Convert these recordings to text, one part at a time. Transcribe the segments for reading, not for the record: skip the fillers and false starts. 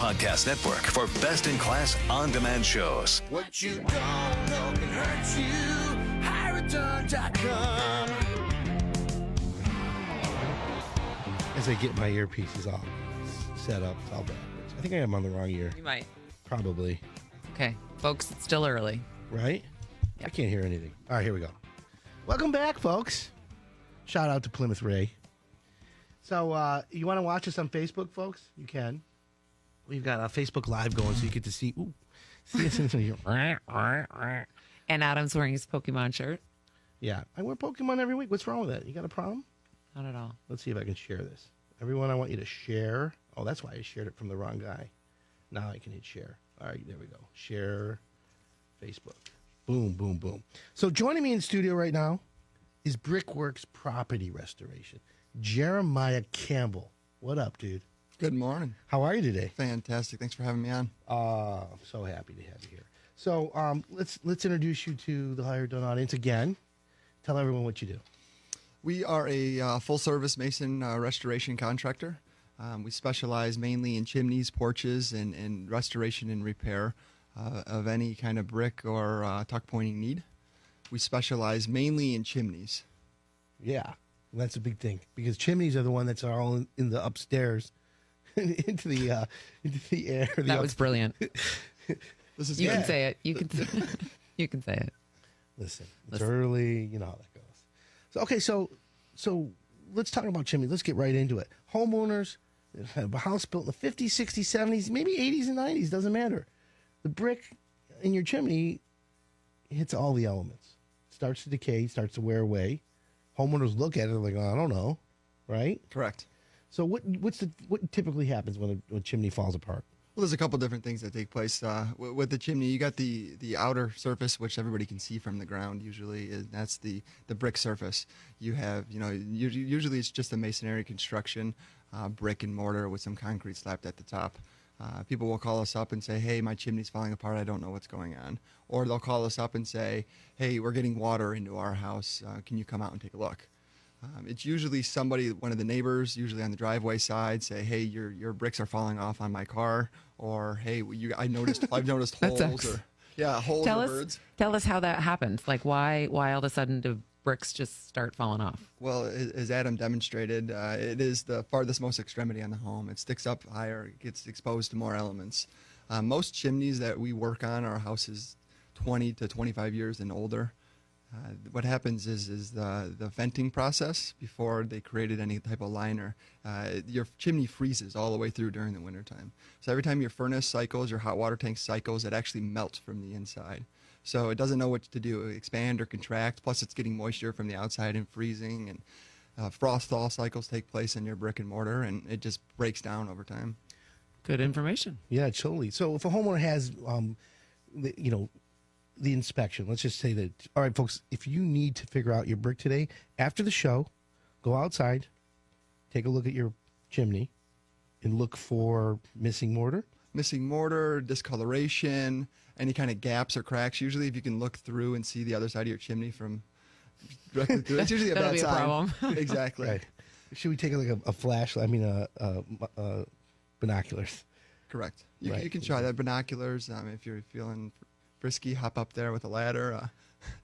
Podcast Network for best-in-class on-demand shows. What you don't know can hurt you. HighReturn.com. As I get my earpieces all set up, it's all backwards. I think I am on the wrong ear. You might. Probably. Okay, folks, it's still early. Right? Yeah. I can't hear anything. All right, here we go. Welcome back, folks. Shout out to Plymouth Ray. So, you want to watch us on Facebook, folks? You can. We've got a Facebook Live going, so you get to see. Ooh, see us in here. And Adam's wearing his Pokemon shirt. Yeah, I wear Pokemon every week. What's wrong with that? You got a problem? Not at all. Let's see if I can share this. Everyone, I want you to share. Oh, that's why I shared it from the wrong guy. Now I can hit share. All right, there we go. Share Facebook. Boom, boom, boom. So joining me in studio right now is Brickworks Property Restoration. Jeremiah Campbell. What up, dude? Good morning. How are you today? Fantastic. Thanks for having me on. I'm so happy to have you here. So let's introduce you to the Higher Done audience again. Tell everyone what you do. We are a full-service mason restoration contractor. We specialize mainly in chimneys, porches, and restoration and repair of any kind of brick or tuck pointing need. We specialize mainly in chimneys. Yeah, that's a big thing because chimneys are the one that's all in the upstairs, into the air. That was brilliant. This is You can say it. You can. You can say it. Listen, it's early. You know how that goes. So okay, so let's talk about chimneys. Let's get right into it. Homeowners have a house built in the 50s, 60s, 70s, maybe 80s and 90s. Doesn't matter. The brick in your chimney hits all the elements. Starts to decay, starts to wear away. Homeowners look at it like, oh, I don't know, right? Correct. So what typically happens when a chimney falls apart? Well, there's a couple different things that take place with the chimney. You got the outer surface, which everybody can see from the ground. Usually, that's the brick surface. You have, usually it's just a masonry construction, brick and mortar with some concrete slapped at the top. People will call us up and say, "Hey, my chimney's falling apart. I don't know what's going on." Or they'll call us up and say, "Hey, we're getting water into our house. Can you come out and take a look?" It's usually somebody, one of the neighbors, usually on the driveway side, say, "Hey, your bricks are falling off on my car," or "Hey, I've noticed holes." Holes or birds. Tell us how that happened. Like why all of a sudden do bricks just start falling off? Well, as Adam demonstrated, it is the farthest most extremity on the home. It sticks up higher, it gets exposed to more elements. Most chimneys that we work on are houses 20 to 25 years and older. What happens is the venting process, before they created any type of liner, your chimney freezes all the way through during the wintertime. So every time your furnace cycles, your hot water tank cycles, it actually melts from the inside. So it doesn't know what to do, expand or contract, plus it's getting moisture from the outside and freezing, and frost thaw cycles take place in your brick and mortar, and it just breaks down over time. Good information. Yeah, totally. So if a homeowner has, the inspection, let's just say that, all right, folks, if you need to figure out your brick today, after the show, go outside, take a look at your chimney, and look for missing mortar. Missing mortar, discoloration, any kind of gaps or cracks. Usually if you can look through and see the other side of your chimney from directly through, it's usually a That'll bad be a sign. problem. Exactly. Right. Should we take like a flashlight? I mean, binoculars. Correct. You Right. can try that. Binoculars. If you're feeling frisky, hop up there with a ladder.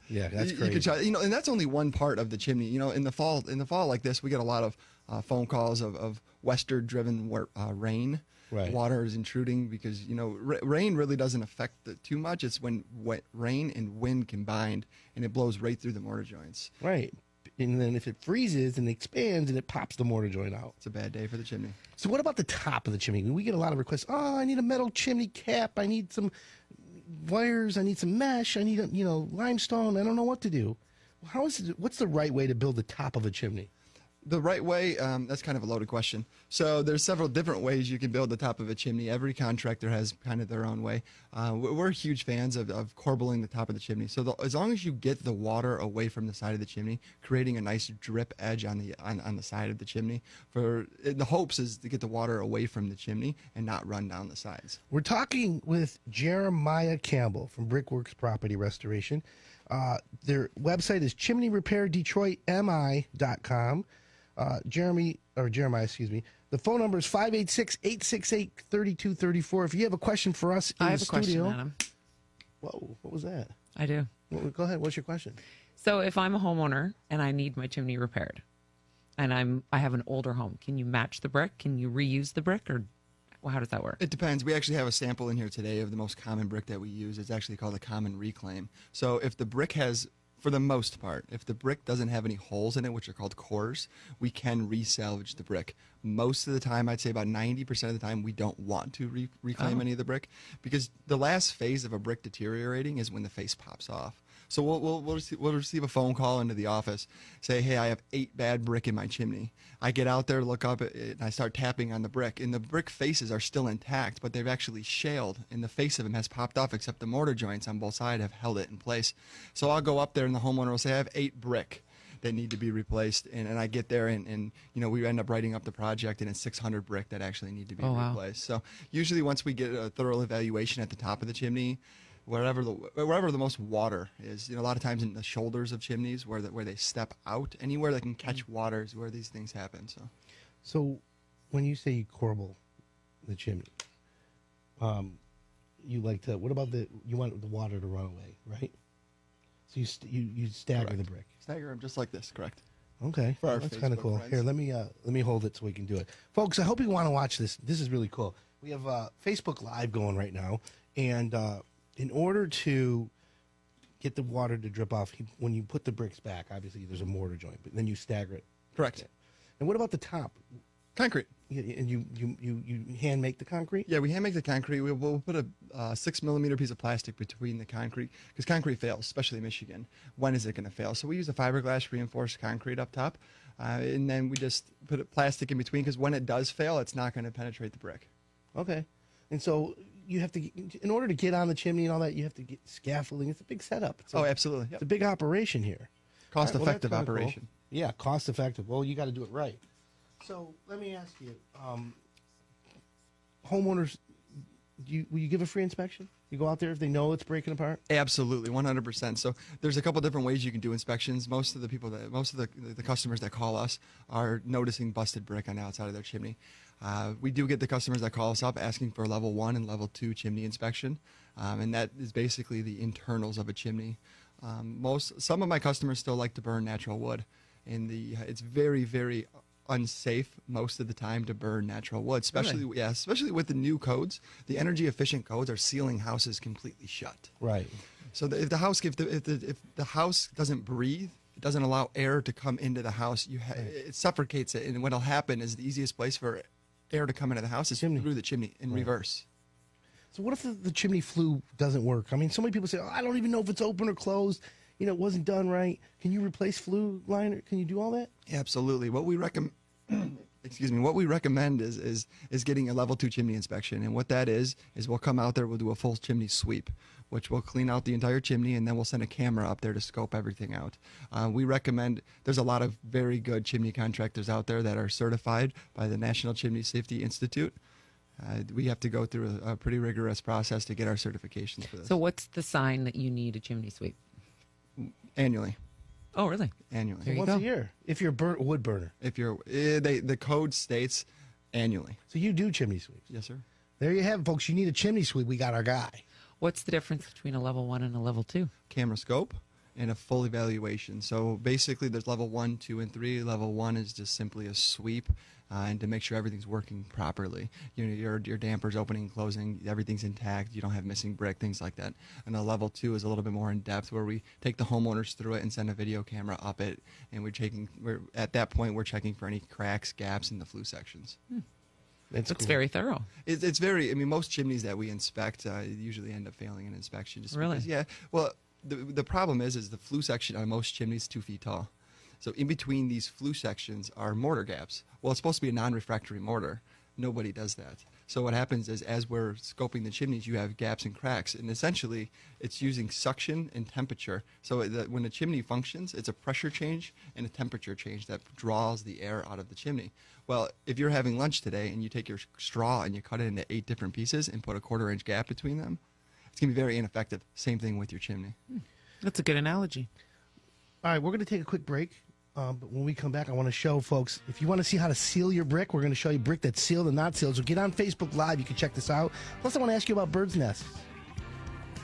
Yeah, that's you crazy. can try. And that's only one part of the chimney. In the fall like this, we get a lot of phone calls of western-driven rain. Right. Water is intruding because rain really doesn't affect it too much. It's when rain and wind combined, and it blows right through the mortar joints. Right. And then if it freezes and expands and it pops the mortar joint out. It's a bad day for the chimney. So what about the top of the chimney? We get a lot of requests. Oh, I need a metal chimney cap. I need some wires. I need some mesh. I need limestone. I don't know what to do. What's the right way to build the top of a chimney? The right way, that's kind of a loaded question. So there's several different ways you can build the top of a chimney. Every contractor has kind of their own way. We're huge fans of corbelling the top of the chimney. So as long as you get the water away from the side of the chimney, creating a nice drip edge on the side of the chimney, the hopes is to get the water away from the chimney and not run down the sides. We're talking with Jeremiah Campbell from Brickworks Property Restoration. Their website is chimneyrepairdetroitmi.com. Jeremiah, The phone number is 586-868-3234. If you have a question for us in I the have a question, studio. Adam. Whoa, what was that? I do. Well, go ahead. What's your question? So if I'm a homeowner and I need my chimney repaired, and I have an older home, can you match the brick? Can you reuse the brick, or well, how does that work? It depends. We actually have a sample in here today of the most common brick that we use. It's actually called a common reclaim. So if the brick has, for the most part, if the brick doesn't have any holes in it, which are called cores, we can resalvage the brick. Most of the time, I'd say about 90% of the time, we don't want to reclaim any of the brick, because the last phase of a brick deteriorating is when the face pops off. So we'll receive a phone call into the office, say, hey, I have 8 bad brick in my chimney. I get out there, look up, and I start tapping on the brick. And the brick faces are still intact, but they've actually shaled, and the face of them has popped off, except the mortar joints on both sides have held it in place. So I'll go up there, and the homeowner will say, I have 8 brick that need to be replaced. And I get there, and we end up writing up the project, and it's 600 brick that actually need to be replaced. So usually once we get a thorough evaluation at the top of the chimney, wherever the most water is, a lot of times in the shoulders of chimneys where they step out, anywhere that can catch water is where these things happen. So when you say you corbel the chimney, you like to, what about you want the water to run away, right? So you stagger Correct. the brick. Stagger them just like this, correct? Okay, For our that's kind of Facebook cool. friends. Here, let me hold it so we can do it, folks. I hope you want to watch this. This is really cool. We have Facebook Live going right now, and in order to get the water to drip off, when you put the bricks back, obviously there's a mortar joint, but then you stagger it. Correct. And what about the top? Concrete. And you hand make the concrete? Yeah, we hand make the concrete. We'll put a 6mm piece of plastic between the concrete, because concrete fails, especially in Michigan. When is it going to fail? So we use a fiberglass reinforced concrete up top, and then we just put a plastic in between, because when it does fail, it's not going to penetrate the brick. Okay. And so you have to, in order to get on the chimney and all that, you have to get scaffolding. It's a big setup. Absolutely. It's Yep. a big operation here. Cost-effective All right, well, that's kinda operation. cool. Yeah, cost effective. Well, you got to do it right. So let me ask you, homeowners, will you give a free inspection? You go out there if they know it's breaking apart? Absolutely, 100%. So there's a couple different ways you can do inspections. Most of the customers that call us are noticing busted brick on the outside of their chimney. We do get the customers that call us up asking for level 1 and level 2 chimney inspection, and that is basically the internals of a chimney. Some of my customers still like to burn natural wood, and it's very, very unsafe most of the time to burn natural wood, especially with the new codes. The energy efficient codes are sealing houses completely shut. Right. So if the house doesn't breathe, it doesn't allow air to come into the house. It suffocates it, and what'll happen is the easiest place for air to come into the house is through the chimney in reverse. So what if the chimney flue doesn't work? I mean, so many people say, I don't even know if it's open or closed. It wasn't done right. Can you replace flue liner? Can you do all that? Absolutely. What we recommend, is getting a level 2 chimney inspection, and what that is we'll come out there, we'll do a full chimney sweep, which will clean out the entire chimney, and then we'll send a camera up there to scope everything out. We recommend, there's a lot of very good chimney contractors out there that are certified by the National Chimney Safety Institute. We have to go through a pretty rigorous process to get our certifications for this. So what's the sign that you need a chimney sweep? Annually. Oh, really? Annually. There you Once go. a year, if you're a wood burner. If you're, the code states annually. So you do chimney sweeps. Yes, sir. There you have it, folks. You need a chimney sweep. We got our guy. What's the difference between a level 1 and a level 2? Camera scope and a full evaluation. So basically there's level 1, 2, and 3. Level 1 is just simply a sweep and to make sure everything's working properly. Your damper's opening and closing, everything's intact, you don't have missing brick, things like that. And a level 2 is a little bit more in depth, where we take the homeowners through it and send a video camera up it, and at that point we're checking for any cracks, gaps in the flue sections. That's It's cool. very thorough. It's very, most chimneys that we inspect usually end up failing an inspection. Just Really? Because, yeah. Well, the problem is the flue section on most chimneys 2 feet tall. So in between these flue sections are mortar gaps. Well, it's supposed to be a non-refractory mortar. Nobody does that. So what happens is, as we're scoping the chimneys, you have gaps and cracks, and essentially it's using suction and temperature. So that when a chimney functions, it's a pressure change and a temperature change that draws the air out of the chimney. Well, if you're having lunch today and you take your straw and you cut it into 8 different pieces and put a 1/4 inch gap between them, it's going to be very ineffective. Same thing with your chimney. That's a good analogy. All right, we're going to take a quick break. But when we come back, I want to show folks, if you want to see how to seal your brick, we're going to show you brick that's sealed and not sealed. So get on Facebook Live. You can check this out. Plus, I want to ask you about birds' nests.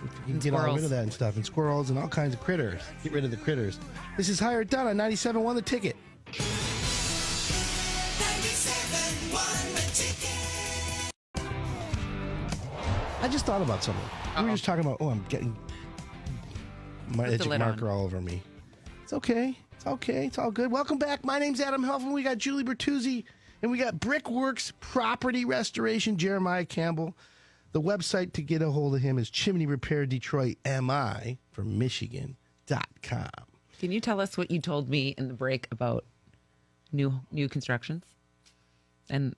If you can get all rid of that and stuff, and squirrels and all kinds of critters. Get rid of the critters. This is Hire It Done on 97.1 The Ticket. 97.1 The Ticket. I just thought about something. We were just talking about, I'm getting my Put the magic lid marker on. all over me. It's okay. It's okay. It's all good. Welcome back. My name's Adam Helfman. We got Julie Bertuzzi, and we got Brickworks Property Restoration, Jeremiah Campbell. The website to get a hold of him is Chimney Repair Detroit MI from Michigan.com. Can you tell us what you told me in the break about new constructions and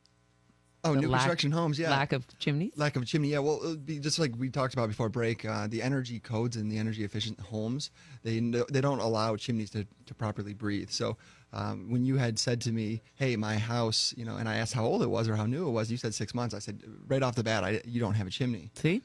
the New construction homes, yeah. lack of chimneys? Lack of chimney, yeah. Well, it would be just like we talked about before break. The energy codes in the energy efficient homes, they don't allow chimneys to properly breathe. So when you had said to me, "Hey, my house," and I asked how old it was or how new it was, you said 6 months. I said right off the bat, you don't have a chimney. See?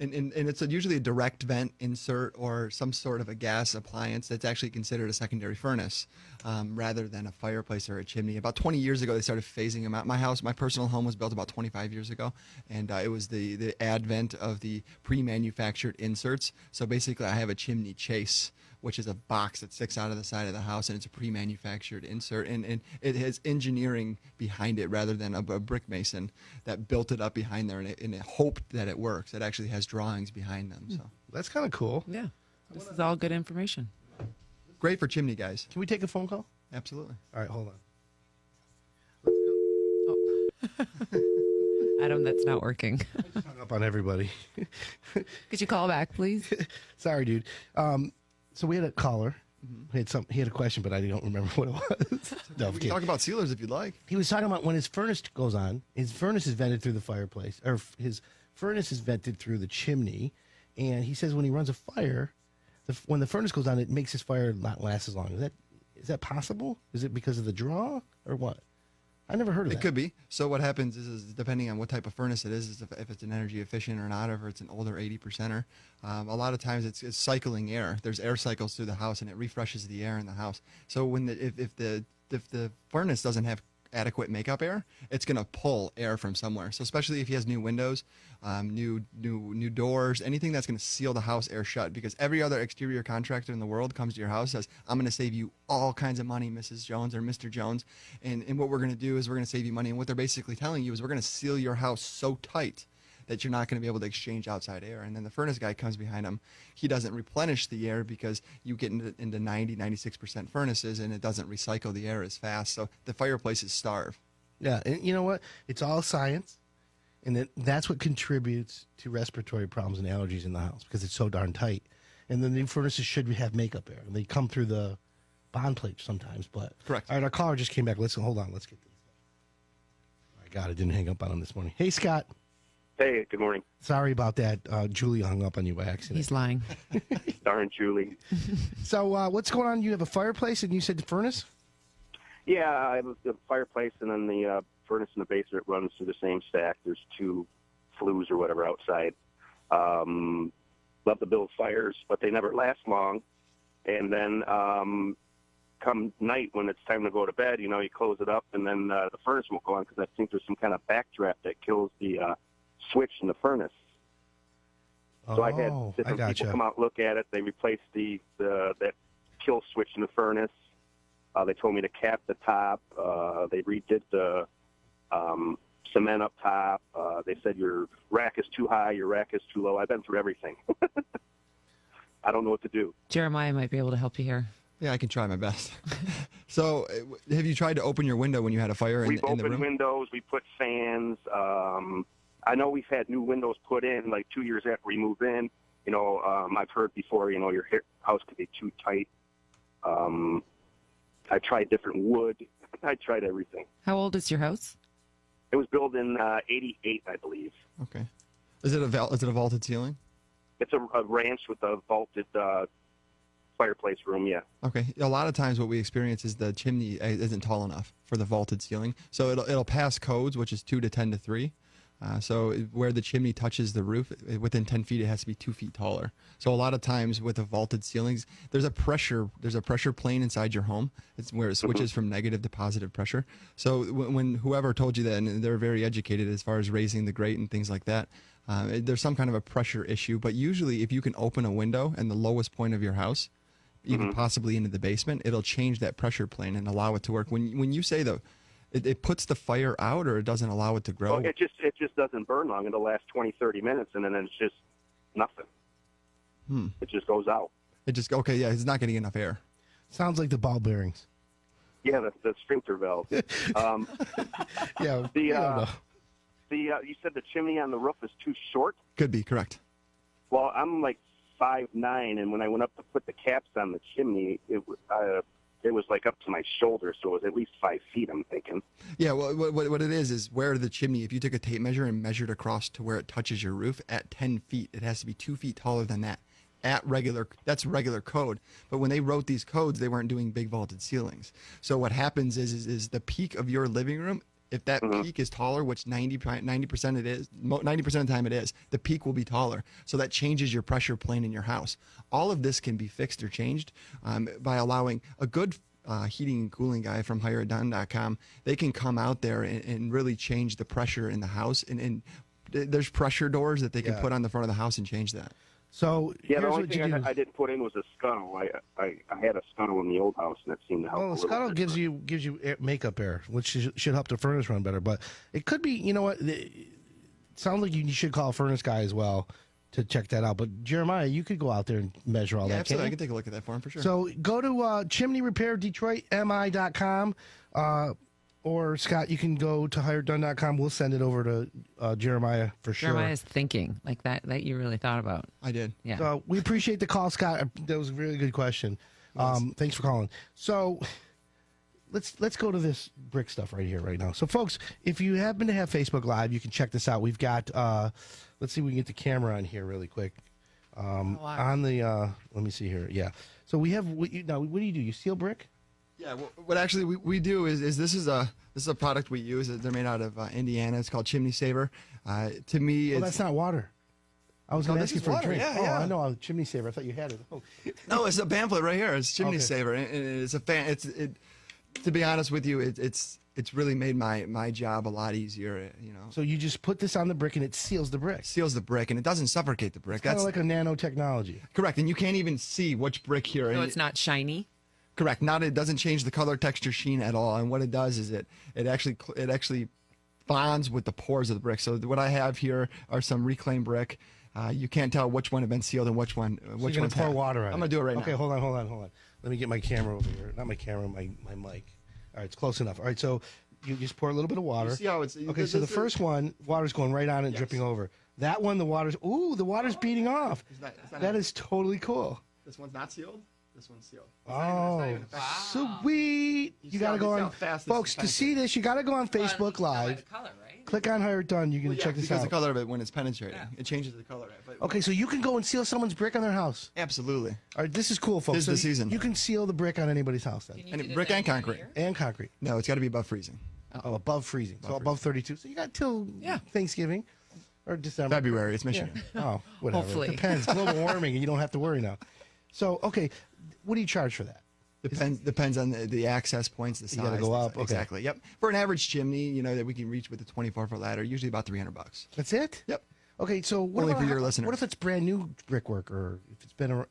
And it's usually a direct vent insert or some sort of a gas appliance that's actually considered a secondary furnace rather than a fireplace or a chimney. About 20 years ago, they started phasing them out. My personal home was built about 25 years ago, and it was the advent of the pre-manufactured inserts. So basically, I have a chimney chase, which is a box that sticks out of the side of the house, and it's a pre-manufactured insert, and it has engineering behind it rather than a brick mason that built it up behind there, and it hoped that it works. It actually has drawings behind them. So That's kind of cool. Yeah. This is all good information. great for chimney guys. Can we take a phone call? Absolutely. All right, hold on. Adam, that's not working. Hung up on everybody. Could you call back, please? Sorry, dude. So we had a caller. He had a question, but I don't remember what it was. No, We can talk about sealers if you'd like. he was talking about when his furnace goes on. His furnace is vented through the fireplace, or his furnace is vented through the chimney. And he says when he runs a fire, when the furnace goes on, it makes his fire not last as long. Is that possible? Is it because of the draw or what? I never heard of that. It could be. So what happens is depending on what type of furnace it is if it's an energy efficient or not, or if it's an older 80%er, a lot of times it's cycling air. There's air cycles through the house, and it refreshes the air in the house. So when if the furnace doesn't have adequate makeup air, it's going to pull air from somewhere. So especially if he has new windows, new doors, anything that's going to seal the house air shut, because every other exterior contractor in the world comes to your house, says, I'm going to save you all kinds of money, Mrs. Jones or Mr. Jones. And what we're going to do is we're going to save you money. And what they're basically telling you is we're going to seal your house so tight that you're not going to be able to exchange outside air. And then the furnace guy comes behind him. He doesn't replenish the air because you get into 90, 96% furnaces, and it doesn't recycle the air as fast. So the fireplaces starve. Yeah, and you know what? It's all science, and that's what contributes to respiratory problems and allergies in the house because it's so darn tight. And the new furnaces should have makeup air. They come through the bond plate sometimes, but Correct. All right, our caller just came back. Hold on. Let's get this. My God, I didn't hang up on him this morning. Hey, Scott. Hey, good morning. Sorry about that. Julie hung up on you by accident. He's lying. Darn Julie. So what's going on? You have a fireplace, and you said the furnace? Yeah, I have a fireplace, and then the furnace in the basement runs through the same stack. There's two flues or whatever outside. Love to build fires, but they never last long. And then come night when it's time to go to bed, you close it up, and then the furnace won't go on because I think there's some kind of backdraft that kills the switch in the furnace. So I had different people come out and look at it. They replaced that kill switch in the furnace. They told me to cap the top. They redid the cement up top. They said your rack is too high, your rack is too low. I've been through everything. I don't know what to do. Jeremiah might be able to help you here. Yeah, I can try my best. So have you tried to open your window when you had a fire in the room? We've opened windows. We put fans. I know we've had new windows put in like 2 years after we move in. I've heard before, your house could be too tight. I tried different wood. I tried everything. How old is your house? It was built in 88, I believe. Okay. Is it a vaulted ceiling? It's a ranch with a vaulted fireplace room, yeah. Okay. A lot of times what we experience is the chimney isn't tall enough for the vaulted ceiling. So it'll pass codes, which is 2 to 10 to 3. So where the chimney touches the roof, within 10 feet, it has to be 2 feet taller. So a lot of times with the vaulted ceilings, there's a pressure plane inside your home. It's where it switches from negative to positive pressure. So when whoever told you that, and they're very educated as far as raising the grate and things like that, there's some kind of a pressure issue. But usually if you can open a window in the lowest point of your house, even possibly into the basement, it'll change that pressure plane and allow it to work. When you say though, it puts the fire out, or it doesn't allow it to grow? Well, it just doesn't burn long. It'll last 20, 30 minutes, and then it's just nothing. It just goes out. Okay, yeah, it's not getting enough air. Sounds like the ball bearings. Yeah, the sphincter valve. Yeah. You said the chimney on the roof is too short? Could be, correct. Well, I'm like 5'9", and when I went up to put the caps on the chimney, it was like up to my shoulder, so it was at least 5 feet, I'm thinking. Yeah, well, what it is where the chimney, if you took a tape measure and measured across to where it touches your roof at 10 feet, it has to be 2 feet taller than that. That's regular code. But when they wrote these codes, they weren't doing big vaulted ceilings. So what happens is the peak of your living room, if that peak is taller, which 90% it is, 90% of the time it is, the peak will be taller. So that changes your pressure plane in your house. All of this can be fixed or changed by allowing a good heating and cooling guy from hireitdone.com. They can come out there and really change the pressure in the house. And there's pressure doors that they can put on the front of the house and change that. So yeah, the only thing I didn't put in was a scuttle. I had a scuttle in the old house, and that seemed to help. Well, the scuttle gives you makeup air, which should help the furnace run better. But it could be, you know what? It sounds like you should call a furnace guy as well to check that out. But Jeremiah, you could go out there and measure all that. Absolutely, I can take a look at that for him for sure. So go to chimneyrepairdetroitmi.com. Or, Scott, you can go to hireitdone.com. We'll send it over to Jeremiah for sure. Jeremiah's thinking like that you really thought about. I did. Yeah. So we appreciate the call, Scott. That was a really good question. Thanks for calling. So let's go to this brick stuff right here, right now. So, folks, if you happen to have Facebook Live, you can check this out. We've got, let's see if we can get the camera on here really quick. On the, let me see here. Yeah. So we have, what do you do? You seal brick? Yeah, what actually we do is this is a product we use. They're made out of Indiana. It's called Chimney Saver. To me, Well, that's not water. I was going to ask you for a drink. Yeah. I know. Chimney Saver. I thought you had it. Oh. No, it's a pamphlet right here. It's Chimney Okay. Saver, and it's a fan. To be honest with you, it's really made my job a lot easier. So you just put this on the brick and it seals the brick. Seals the brick, and it doesn't suffocate the brick. Kind That's of like a nanotechnology. correct, and you can't even see which brick here. So And it's not shiny. Correct. It doesn't change the color, texture, sheen at all. And what it does is it actually bonds with the pores of the brick. So what I have here are some reclaimed brick. You can't tell which one had been sealed and which one. You're going to pour water on it. I'm going to do it right now. Okay, hold on. Let me get my camera over here. Not my camera, my mic. All right, it's close enough. All right, so you just pour a little bit of water. You see how it's... Okay, so the first one, water's going right on and dripping over. That one, the water's beating off. That is totally cool. This one's not sealed. This one's sealed. Oh, sweet. You got to go on, folks, to see this, you got to go on Facebook Live. Color, right? Click on Hire It Done. You can check this because out. the color of it, when it's penetrating, it changes the color. But Okay, so you can go and seal someone's brick on their house. absolutely. All right, this is cool, folks. Tis the season. You can seal the brick on anybody's house then. And brick and concrete. And concrete. No, it's got to be above freezing. Oh, above freezing. So above 32. So you got till Thanksgiving or December. February. It's Michigan. Oh, whatever. Hopefully. It depends. Global warming, and you don't have to worry now. So, okay, what do you charge for that? Depends on the access points, the size. You gotta go up. Okay. Exactly. Yep. For an average chimney, that we can reach with a 24-foot ladder, usually about $300. That's it? Yep. Okay, so what Only about for your listeners. What if it's brand new brickwork, or if it's been,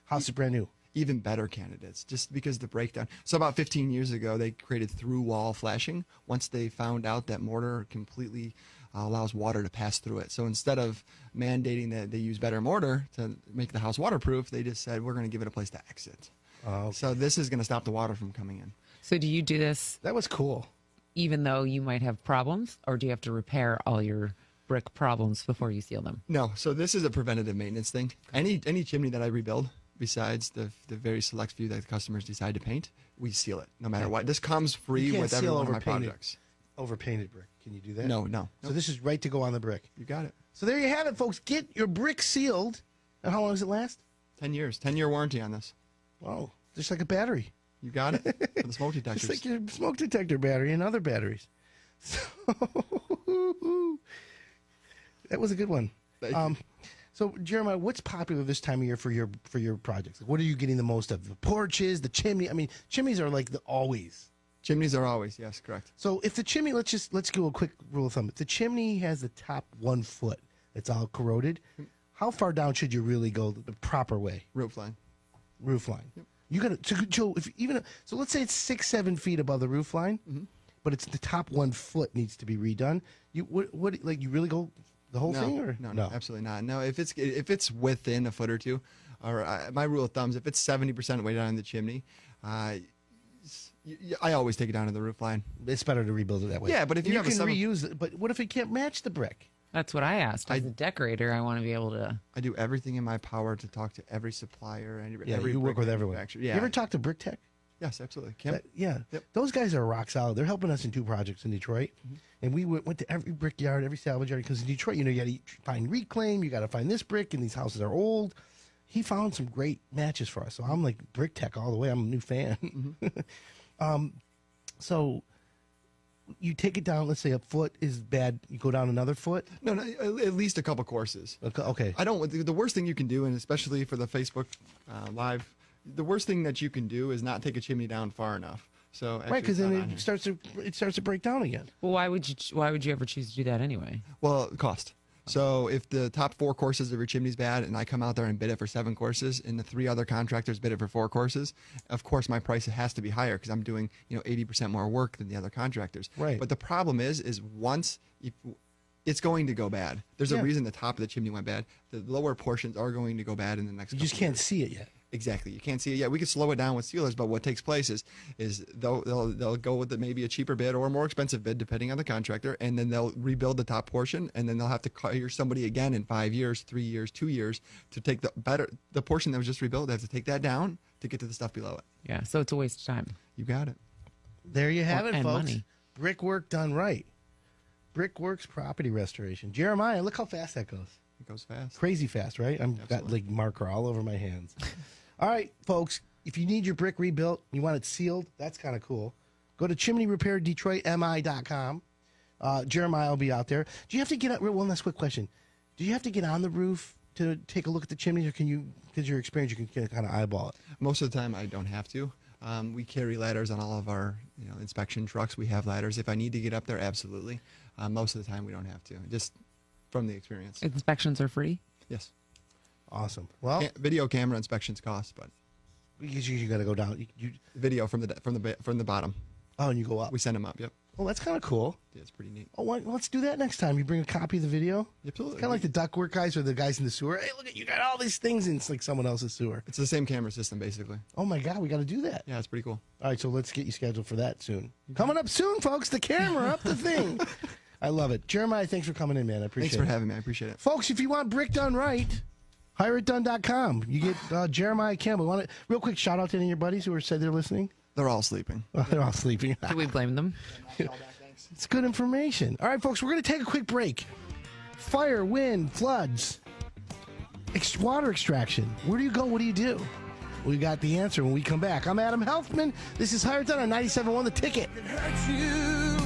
house is brand new? Even better candidates, just because the breakdown. So about 15 years ago, they created through wall flashing. Once they found out that mortar completely allows water to pass through it. So instead of mandating that they use better mortar to make the house waterproof, they just said, we're going to give it a place to exit. Okay. So this is going to stop the water from coming in. So do you do this That was cool. even though you might have problems, or do you have to repair all your brick problems before you seal them? No, so this is a preventative maintenance thing. Any chimney that I rebuild, besides the very select few that the customers decide to paint, we seal it no matter what. This comes You free can't with seal every one of my overpainted- projects. Overpainted brick. Can you do that? No. So this is right to go on the brick. You got it. So there you have it, folks. Get your brick sealed. And how long does it last? 10 years. 10-year warranty on this. Wow, just like a battery. You got it. For the smoke detectors. Just like your smoke detector battery and other batteries. So, That was a good one. Thank you. So, Jeremiah, what's popular this time of year for your projects? What are you getting the most of? The porches, the chimney? I mean, chimneys are like the always. Chimneys are always, yes, correct. So, if the chimney, let's go a quick rule of thumb. If the chimney has the top 1 foot, it's all corroded. How far down should you really go the proper way? Roof line. Roof line. Yep. You got to so let's say it's 6-7 feet above the roof line, but it's the top 1 foot needs to be redone. You you really go the whole thing or no, absolutely not. No, if it's within a foot or two, or my rule of thumb is if it's 70% way down the chimney, I always take it down to the roof line. It's better to rebuild it that way. Yeah, but if you have can reuse it, but what if it can't match the brick? That's what I asked. As a decorator, I want to be able to. I do everything in my power to talk to every supplier and every you work with everyone. Yeah. You ever talk to Brick Tech? Yes, absolutely. Yep. Those guys are rock solid. They're helping us in 2 projects in Detroit, and we went to every brick yard, every salvage yard, because in Detroit, you got to find reclaim, you got to find this brick, and these houses are old. He found some great matches for us, so I'm like Brick Tech all the way. I'm a new fan. So you take it down. Let's say a foot is bad. You go down another foot. No, at least a couple courses. Okay. I don't. The worst thing you can do, and especially for the Facebook Live, the worst thing that you can do is not take a chimney down far enough. So right, because then it starts to break down again. Well, why would you ever choose to do that anyway? Well, cost. So if the top 4 courses of your chimney's bad, and I come out there and bid it for 7 courses, and the 3 other contractors bid it for 4 courses, of course my price has to be higher because I'm doing 80% more work than the other contractors. Right. But the problem is once it's going to go bad. There's a reason the top of the chimney went bad. The lower portions are going to go bad in the next. You just can't see it yet. Exactly. You can't see it yet. We could slow it down with sealers, but what takes place is they'll go with maybe a cheaper bid or a more expensive bid, depending on the contractor, and then they'll rebuild the top portion, and then they'll have to hire somebody again in 5 years, 3 years, 2 years to take the portion that was just rebuilt. They have to take that down to get to the stuff below it. Yeah, so it's a waste of time. You got it. There you have it, and folks. money. Brickwork done right. Brickworks Property Restoration. Jeremiah, look how fast that goes. It goes fast. Crazy fast, right? I've got like marker all over my hands. All right, folks, if you need your brick rebuilt, you want it sealed, that's kind of cool. Go to chimneyrepairdetroitmi.com. Jeremiah will be out there. Do you have to get out? One last quick question. Do you have to get on the roof to take a look at the chimneys, or can you, because your experience, you can kind of eyeball it? Most of the time, I don't have to. We carry ladders on all of our inspection trucks. We have ladders. If I need to get up there, absolutely. Most of the time, we don't have to, just from the experience. Inspections are free? Yes. Awesome. Well, video camera inspections cost, but because you got to go down. You video from the bottom. Oh, and you go up. We send them up. Yep. Oh, that's kind of cool. Yeah, it's pretty neat. Oh, let's do that next time. You bring a copy of the video. Absolutely. It's kind of like the ductwork guys or the guys in the sewer. Hey, look at you got all these things, and it's like someone else's sewer. It's the same camera system, basically. Oh my God, we got to do that. Yeah, it's pretty cool. All right, so let's get you scheduled for that soon. Coming up soon, folks. The camera up the thing. I love it. Jeremiah, thanks for coming in, man. I appreciate it. Thanks for having me. I appreciate it. Folks, if you want brick done right, hireitdone.com. You get Jeremiah Campbell. Real quick shout out to any of your buddies who said they're listening. They're all sleeping. Oh, they're all sleeping. Do we blame them? It's good information. All right, folks, we're going to take a quick break. Fire, wind, floods, water extraction. Where do you go? What do you do? We got the answer when we come back. I'm Adam Helfman. This is Hire It Done on 97.1 The Ticket. It hurts you.